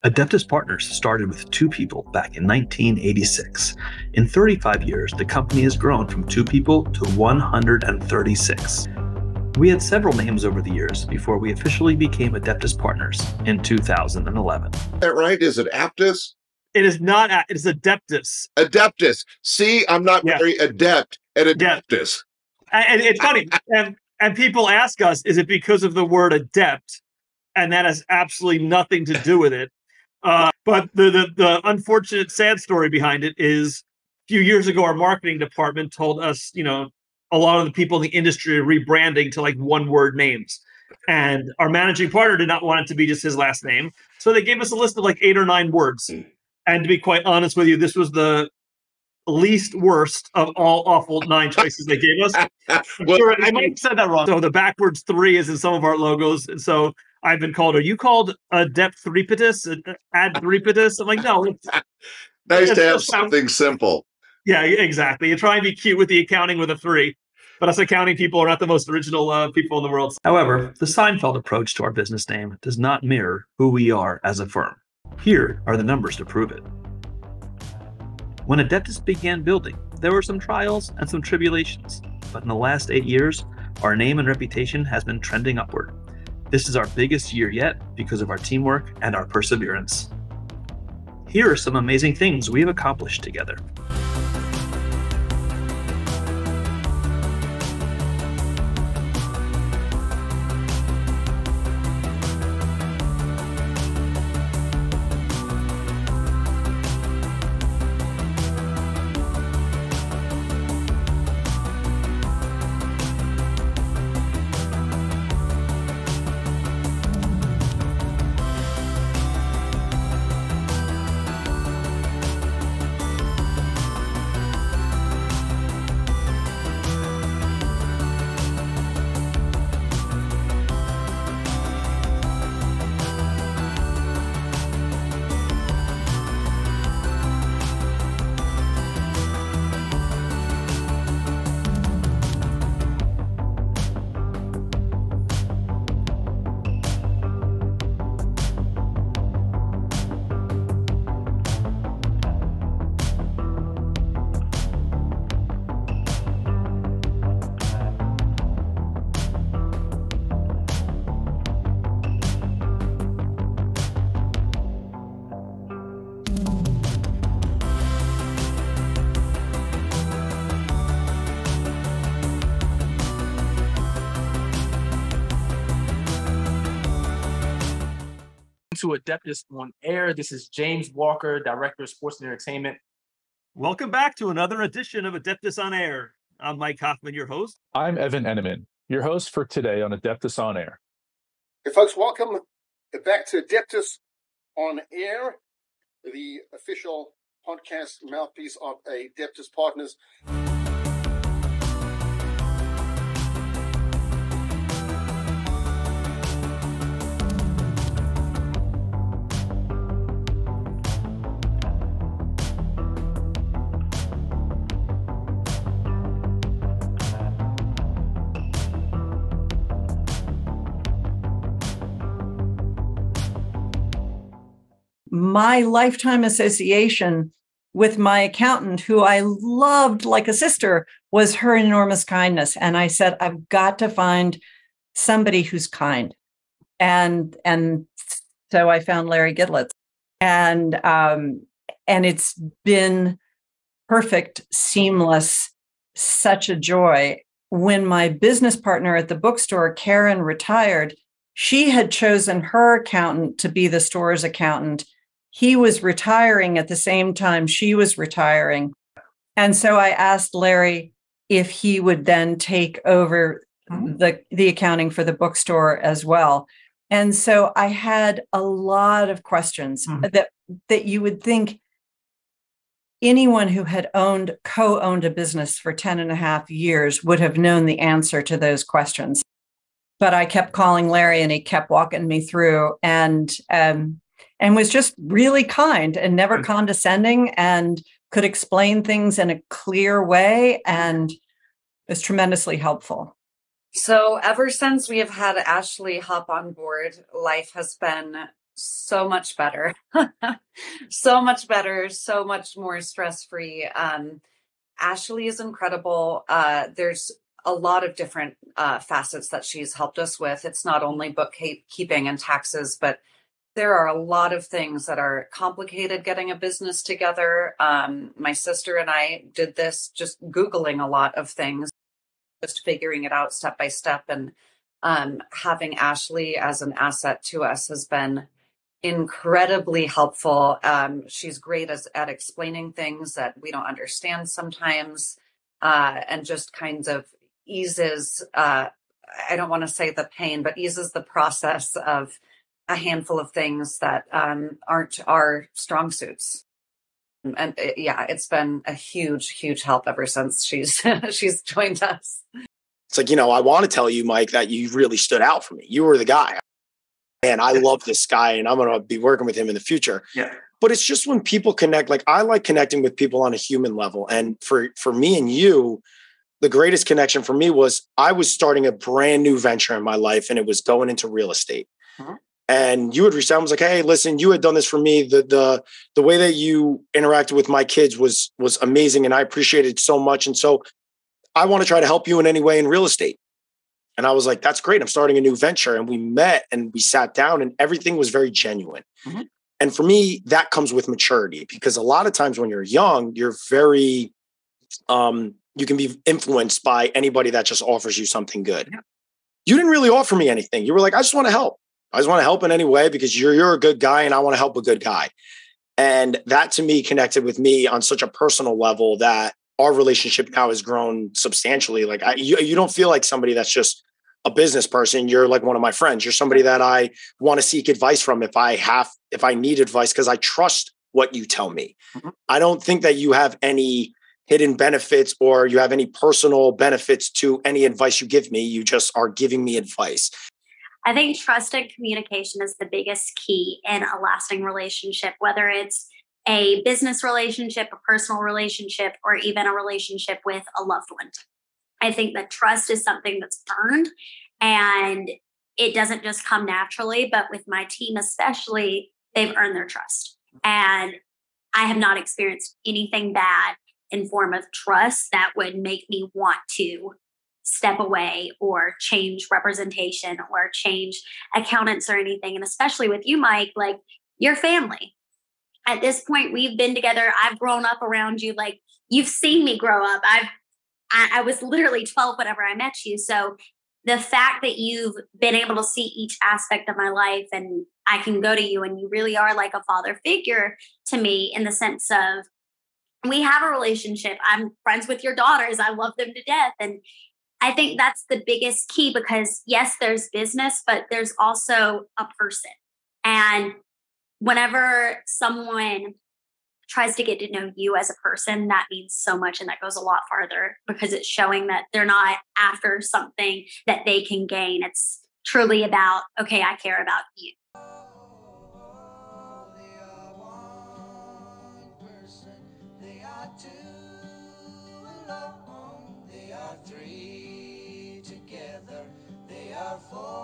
Adeptus Partners started with 2 people back in 1986. In 35 years, the company has grown from 2 people to 136. We had several names over the years before we officially became Adeptus Partners in 2011. Is that right? Is it Aptus? It is not. It is Adeptus. Adeptus. See, I'm not very adept at Adeptus. Yeah. And it's funny. and people ask us, is it because of the word adept? And that has absolutely nothing to do with it. But the unfortunate, sad story behind it is a few years ago, our marketing department told us, a lot of the people in the industry are rebranding to like one-word names. And our managing partner did not want it to be just his last name. So they gave us a list of like 8 or 9 words. And to be quite honest with you, this was the least worst of all awful 9 choices they gave us. I might have said that wrong. So the backwards 3 is in some of our logos. And so I've been called, are you called Adept Threepetus? Ad Threepetus? I'm like, no. Nice to have something simple. Yeah, exactly. You try and be cute with the accounting with a 3, but us accounting people are not the most original people in the world. However, the Seinfeld approach to our business name does not mirror who we are as a firm. Here are the numbers to prove it. When Adeptus began building, there were some trials and some tribulations, but in the last 8 years, our name and reputation has been trending upward. This is our biggest year yet because of our teamwork and our perseverance. Here are some amazing things we have accomplished together. To Adeptus on Air. This is James Walker, Director of Sports and Entertainment. Welcome back to another edition of Adeptus on Air. I'm Mike Hoffman, your host. I'm Evan Enneman, your host for today on Adeptus on Air. Hey folks, welcome back to Adeptus on Air, the official podcast mouthpiece of Adeptus Partners. My lifetime association with my accountant, who I loved like a sister, was her enormous kindness. And I said, I've got to find somebody who's kind. And so I found Larry Gidlitz. And it's been perfect, seamless, such a joy. When my business partner at the bookstore, Karen, retired, she had chosen her accountant to be the store's accountant. He was retiring at the same time she was retiring. And so I asked Larry if he would then take over the accounting for the bookstore as well. And so I had a lot of questions that you would think anyone who had co-owned a business for 10 and a half years would have known the answer to those questions. But I kept calling Larry and he kept walking me through and was just really kind and never condescending and could explain things in a clear way and was tremendously helpful. So ever since we have had Ashley hop on board, life has been So much better. So much better, so much more stress-free. Ashley is incredible. There's a lot of different facets that she's helped us with. It's not only bookkeeping and taxes, but there are a lot of things that are complicated getting a business together. My sister and I did this just Googling a lot of things, just figuring it out step by step. And having Ashley as an asset to us has been incredibly helpful. She's great at explaining things that we don't understand sometimes, and just kind of eases, I don't want to say the pain, but eases the process of a handful of things that aren't our strong suits. And it's been a huge help ever since she's she's joined us. It's like, I want to tell you, Mike, that you really stood out for me. You were the guy. And I love this guy and I'm going to be working with him in the future. Yeah. But it's just when people connect, like I like connecting with people on a human level. And for me and you, the greatest connection for me was I was starting a brand new venture in my life and it was going into real estate. Uh-huh. And you had reached out and was like, hey, listen, you had done this for me. The way that you interacted with my kids was amazing. And I appreciated it so much. And so I want to try to help you in any way in real estate. And I was like, that's great. I'm starting a new venture. And we met and we sat down and everything was very genuine. Mm-hmm. And for me, that comes with maturity because a lot of times when you're young, you're very, you can be influenced by anybody that just offers you something good. Yeah. You didn't really offer me anything. You were like, I just want to help. I just want to help in any way because you're a good guy and I want to help a good guy. And that to me connected with me on such a personal level that our relationship now has grown substantially. Like you don't feel like somebody that's just a business person. You're like one of my friends. You're somebody that I want to seek advice from if I need advice, because I trust what you tell me. Mm-hmm. I don't think that you have any hidden benefits or you have any personal benefits to any advice you give me. You just are giving me advice. I think trust and communication is the biggest key in a lasting relationship, whether it's a business relationship, a personal relationship, or even a relationship with a loved one. I think that trust is something that's earned and it doesn't just come naturally, but with my team especially, they've earned their trust. And I have not experienced anything bad in form of trust that would make me want to step away or change representation or change accountants or anything. And especially with you, Mike, like your family. At this point, we've been together. I've grown up around you. Like you've seen me grow up. I was literally 12 whenever I met you. So the fact that you've been able to see each aspect of my life and I can go to you and you really are like a father figure to me in the sense of we have a relationship. I'm friends with your daughters. I love them to death. And I think that's the biggest key because yes, there's business, but there's also a person. And whenever someone tries to get to know you as a person, that means so much. And that goes a lot farther because it's showing that they're not after something that they can gain. It's truly about, okay, I care about you. They are two alone, they are three together, they are four.